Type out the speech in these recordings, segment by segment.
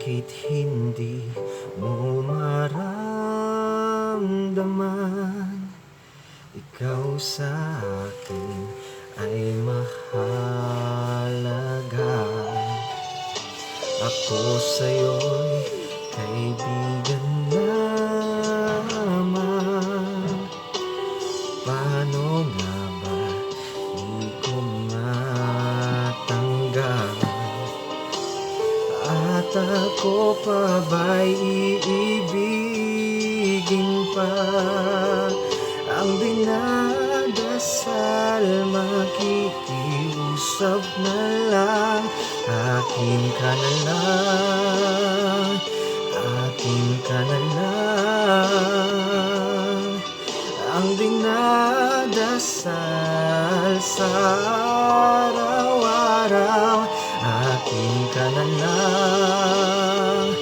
Bakit hindi mo maramdaman? Ikaw sa akin ay mahalaga. Ako sa'yo'y kaibigan lamang. Paano nga ba di ko matanggap? At ako pa ba'y iibigin pa? Ang dinadasal, makikiusap na lang. Akin ka na lang, akin ka na lang. Ang dinadasal sa araw-araw. Akin ka na lang,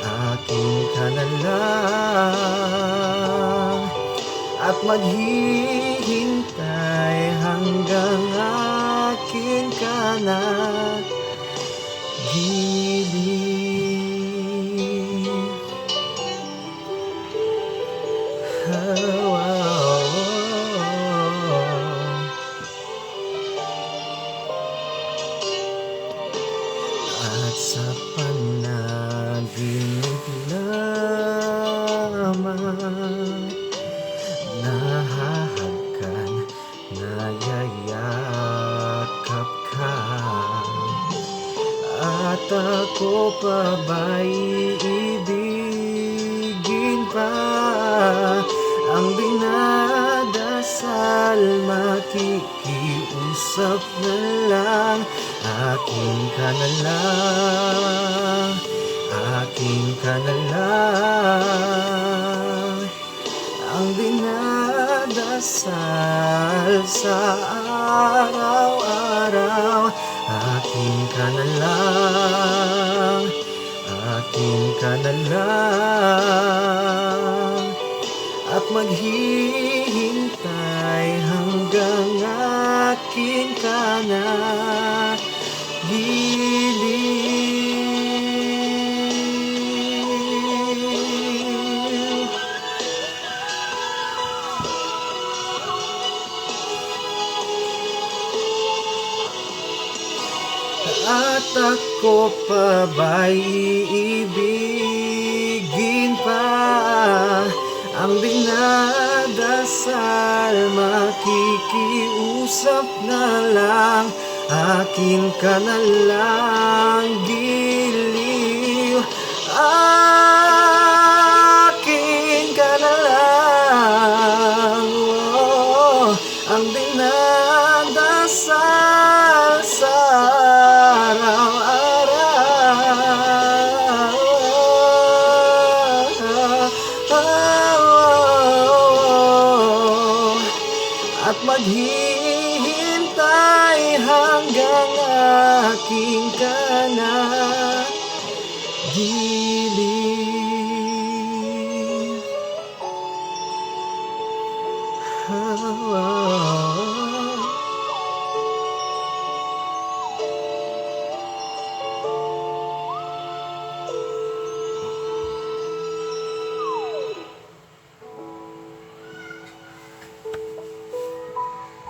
akin ka na lang. At maghihintay hanggang akin ka na gilid. At sa panaginip lamang, nahahagkan, nayayakap ka. At ako pa ba'y iibigin pa? Ang dinadasal, makikiusap na lang. Akin ka na lang, akin ka na lang. Ang dinadasal sa araw-araw. Akin ka na lang, akin ka na lang. At maghihintay hanggang akin ka na gilid. At ako pa ba'y iibigin pa? Ang dinadasal, makikiusap na lang. Akin ka na lang giliw. Akin ka na lang. Ang dinadasal sa araw-araw. At maghihintay hanggang akin ka na gilid.